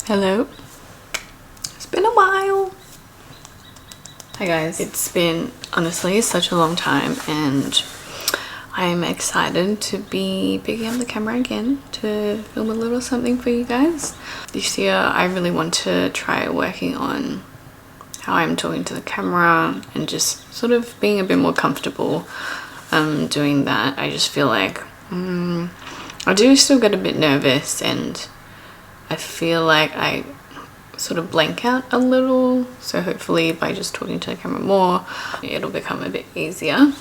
Hello. It's been a while. Hi guys, it's been honestly such a long time and I'm excited to be picking up the camera again to film a little something for you guys. This year I really want to try working on how I'm talking to the camera and just sort of being a bit more comfortable doing that. I just feel like I do still get a bit nervous and I feel like I sort of blank out a little, so hopefully by just talking to the camera more it'll become a bit easier.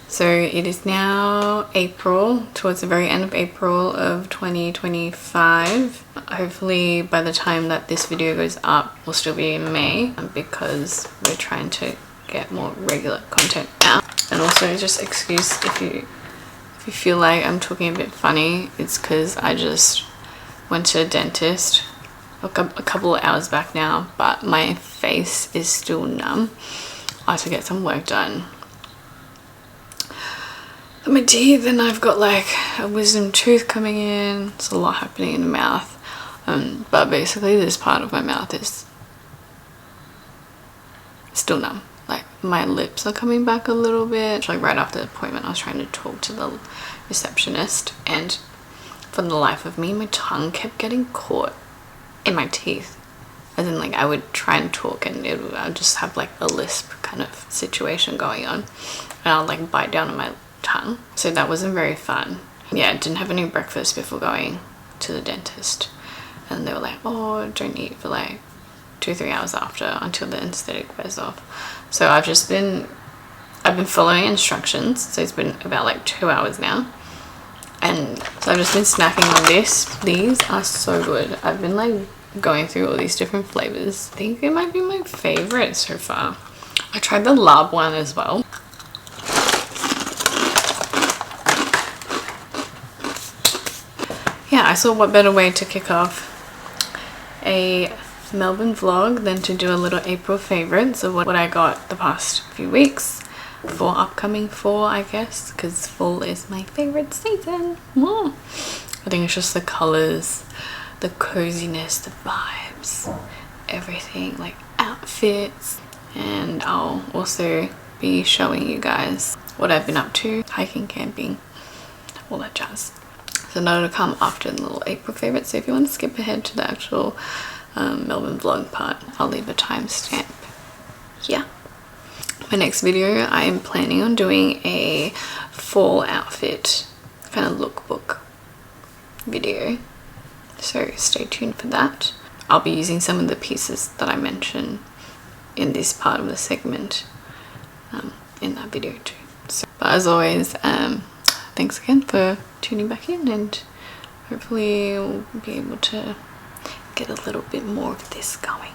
So it is now April, towards the very end of April of 2025. Hopefully by the time that this video goes up we'll still be in May, because we're trying to get more regular content out. And also just excuse if you feel like I'm talking a bit funny, it's because I just went to a dentist a couple of hours back now, but my face is still numb. I have to get some work done on my teeth, and I've got like a wisdom tooth coming in. It's a lot happening in the mouth, but basically this part of my mouth is still numb. Like my lips are coming back a little bit. Like right after the appointment I was trying to talk to the receptionist, and for the life of me my tongue kept getting caught in my teeth, as in like I would try and talk and I'd just have like a lisp kind of situation going on and I'll like bite down on my tongue, so that wasn't very fun. Yeah, I didn't have any breakfast before going to the dentist, and they were like, oh, don't eat for like 2-3 hours after until the anesthetic wears off. So I've been following instructions, so it's been about like 2 hours now. And so I've just been snacking on this. These are so good. I've been like going through all these different flavors. I think it might be my favorite so far. I tried the lab one as well. Yeah, I saw what better way to kick off a Melbourne vlog than to do a little April favorites of what I got the past few weeks for upcoming fall, I guess, because fall is my favorite season. I think it's just the colors, the coziness, the vibes, everything, like outfits. And I'll also be showing you guys what I've been up to, hiking, camping, all that jazz. So that'll come after the little April favorites. So if you want to skip ahead to the actual Melbourne vlog part, I'll leave a timestamp here. My next video I am planning on doing a fall outfit kind of lookbook video, so stay tuned for that. I'll be using some of the pieces that I mentioned in this part of the segment in that video too. So, but as always, thanks again for tuning back in, and hopefully we'll be able to get a little bit more of this going.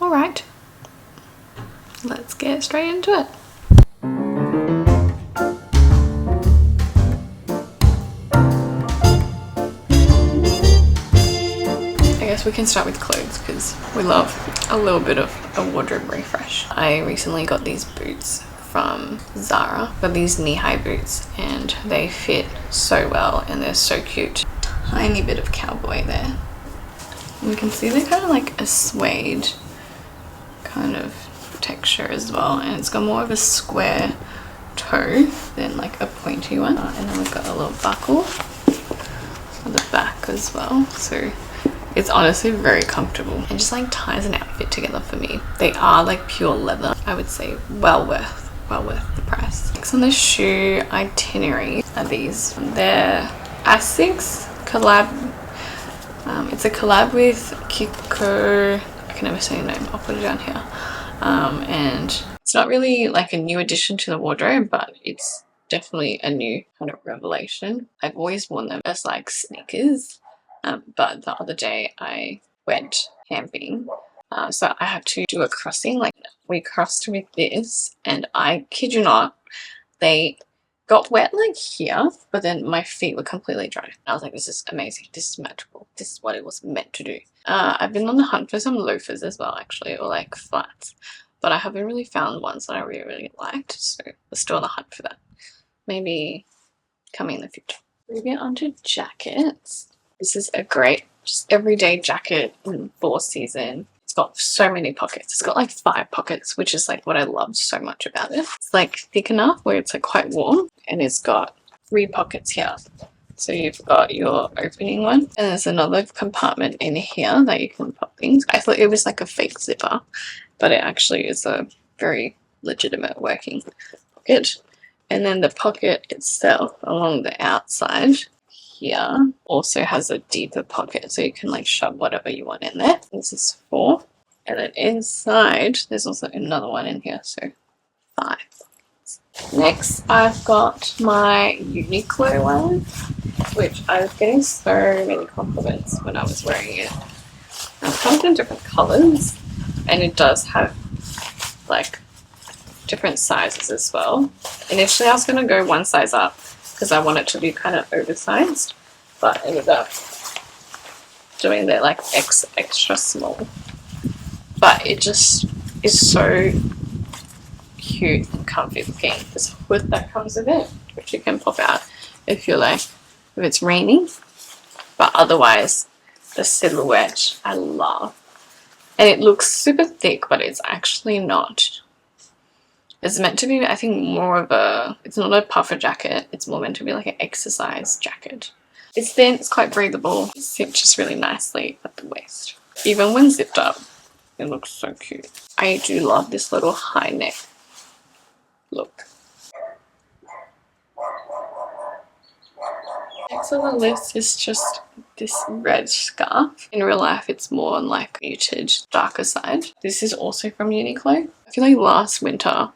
Alright, let's get straight into it. I guess we can start with clothes because we love a little bit of a wardrobe refresh. I recently got these boots from Zara, but these knee-high boots, and they fit so well and they're so cute. Tiny bit of cowboy there. And you can see they're kind of like a suede kind of texture as well, and it's got more of a square toe than like a pointy one. And then we've got a little buckle on the back as well, so it's honestly very comfortable and just like ties an outfit together for me. They are like pure leather. I would say well worth the price. Next on the shoe itinerary are these. They're Asics collab. It's a collab with Kiko. I can never say your name. I'll put it down here. And it's not really like a new addition to the wardrobe, but it's definitely a new kind of revelation. I've always worn them as like sneakers, but the other day I went camping, so I had to do a crossing. Like we crossed with this, and I kid you not, they got wet like here, but then my feet were completely dry. I was like, this is amazing, this is magical, this is what it was meant to do. I've been on the hunt for some loafers as well actually, or like flats, but I haven't really found ones that I really liked, so we're still on the hunt for that. Maybe coming in the future. Moving on to jackets. This is a great just everyday jacket in fall season. It's got so many pockets. It's got like 5 pockets, which is like what I love so much about it. It's like thick enough where it's like quite warm, and it's got 3 pockets here. So you've got your opening one, and there's another compartment in here that you can pop things. I thought it was like a fake zipper, but it actually is a very legitimate working pocket. And then the pocket itself along the outside here also has a deeper pocket, so you can like shove whatever you want in there. This is 4. And then inside there's also another one in here, so 5. Next I've got my Uniqlo one, which I was getting so many compliments when I was wearing it. It comes in different colours, and it does have like different sizes as well. Initially I was going to go one size up because I want it to be kind of oversized, but I ended up doing the like extra small. But it just is so cute and comfy looking. This hood that comes with it, which you can pop out if you're like, if it's raining. But otherwise, the silhouette I love. And it looks super thick, but it's actually not. It's meant to be, I think, more of a, it's not a puffer jacket. It's more meant to be like an exercise jacket. It's thin, it's quite breathable. It cinches really nicely at the waist. Even when zipped up, it looks so cute. I do love this little high neck look. Next on the list is just this red scarf. In real life, it's more on like muted, darker side. This is also from Uniqlo. I feel like last winter,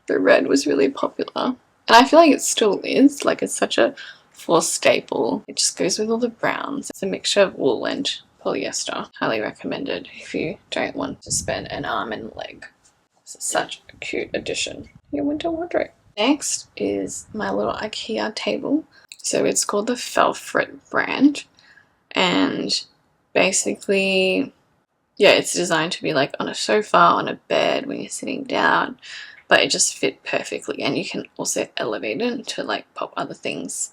the red was really popular. And I feel like it still is. Like, it's such a fall staple. It just goes with all the browns. It's a mixture of wool and polyester. Highly recommended if you don't want to spend an arm and leg. It's such a cute addition to your winter wardrobe. Next is my little IKEA table. So it's called the Felfrit brand, and basically, yeah, it's designed to be like on a sofa, on a bed when you're sitting down, but it just fit perfectly. And you can also elevate it to like pop other things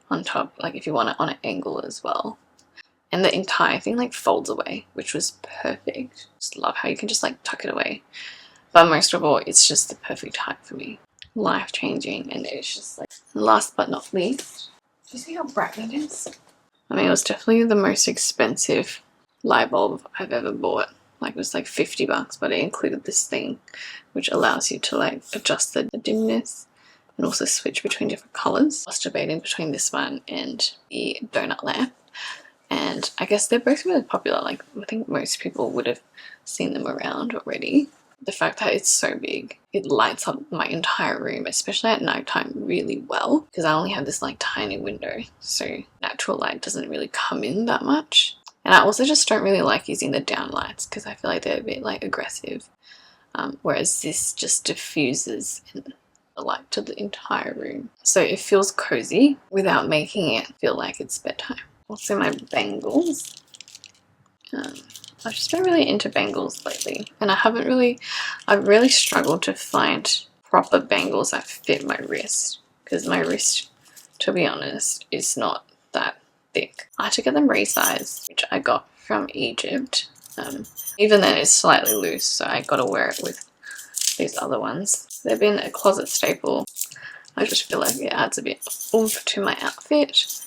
on top, like if you want it on an angle as well. And the entire thing like folds away, which was perfect. Just love how you can just like tuck it away. But most of all, it's just the perfect height for me. Life-changing, and it's just like, last but not least, do you see how bright that is? I mean, it was definitely the most expensive light bulb I've ever bought. Like, it was like 50 bucks, but it included this thing, which allows you to like adjust the dimness and also switch between different colors. I was debating between this one and the donut lamp. And I guess they're both really popular. Like, I think most people would have seen them around already. The fact that it's so big, it lights up my entire room, especially at nighttime, really well, because I only have this like tiny window, so natural light doesn't really come in that much. And I also just don't really like using the down lights because I feel like they're a bit like aggressive, whereas this just diffuses the light to the entire room, so it feels cozy without making it feel like it's bedtime. Also my bangles. I've just been really into bangles lately, and I've really struggled to find proper bangles that fit my wrist, because my wrist, to be honest, is not that thick. I had to get them resized, which I got from Egypt. Even then it's slightly loose, so I gotta wear it with these other ones. They've been a closet staple. I just feel like it adds a bit of oomph to my outfit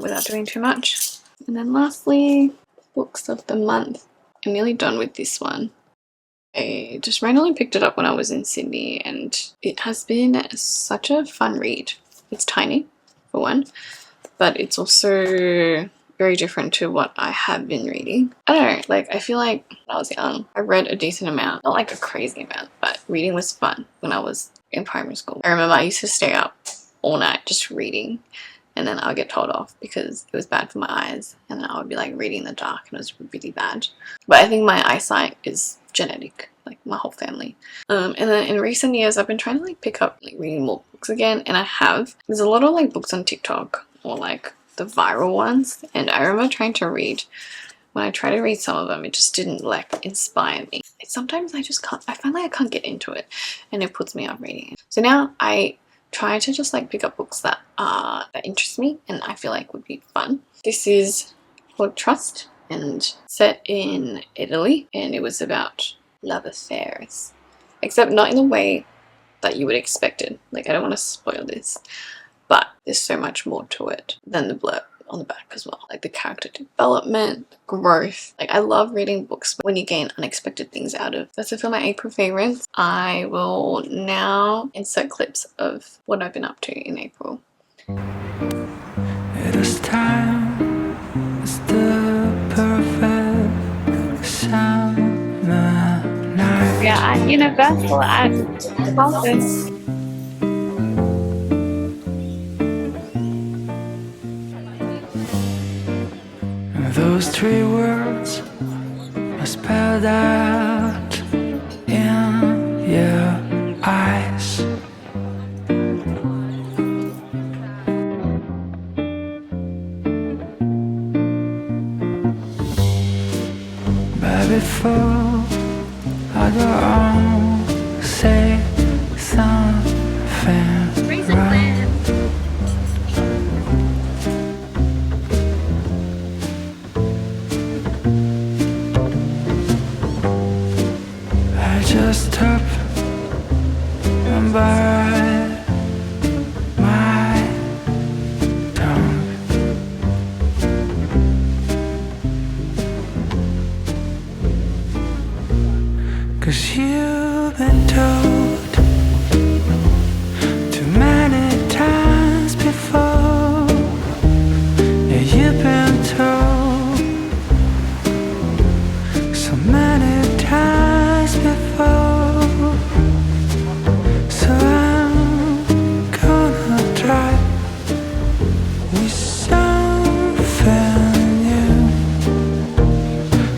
without doing too much. And then lastly, books of the month. I'm nearly done with this one. I just randomly picked it up when I was in Sydney, and it has been such a fun read. It's tiny, for one, but it's also very different to what I have been reading. I don't know, like, I feel like when I was young, I read a decent amount, not like a crazy amount, but reading was fun when I was in primary school. I remember I used to stay up all night just reading, and then I would get told off because it was bad for my eyes, and then I would be like reading in the dark, and it was really bad. But I think my eyesight is genetic, like my whole family. And then in recent years, I've been trying to like pick up like reading more books again, and I have. There's a lot of like books on TikTok, or like the viral ones, and I remember trying to read. When I try to read some of them, it just didn't like inspire me. Sometimes I just can't. I find like I can't get into it, and it puts me off reading it. So now I try to just like pick up books that interest me and I feel like would be fun. This is called Trust, and set in Italy, and it was about love affairs, except not in the way that you would expect it. Like, I don't want to spoil this, but there's so much more to it than the blurb on the back as well. Like the character development, growth. Like, I love reading books when you gain unexpected things out of. That's a few of my April favorites. I will now insert clips of what I've been up to in April. It is time, it's the perfect summer night. We are at Universal at Carlton. Those three words are spelled out in your eyes. But before I go on, say something right. I just hope I'm by my tongue. Cause you've been told too many times before. Yeah, you've been told so many times before. So I'm gonna try with something new.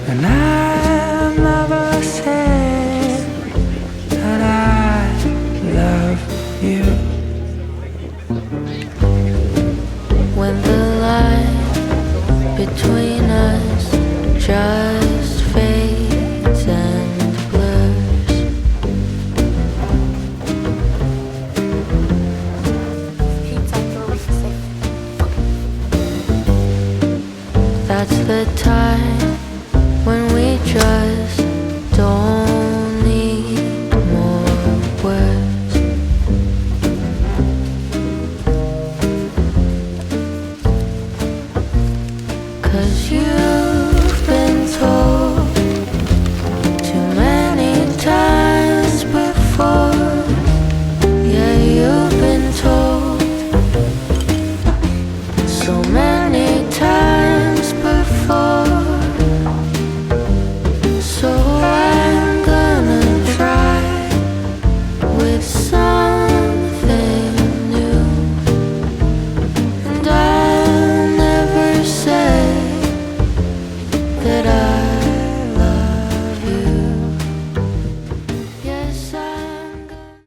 And I'll never say that I love you. When the line between us just fades and blurs, that's the time when we just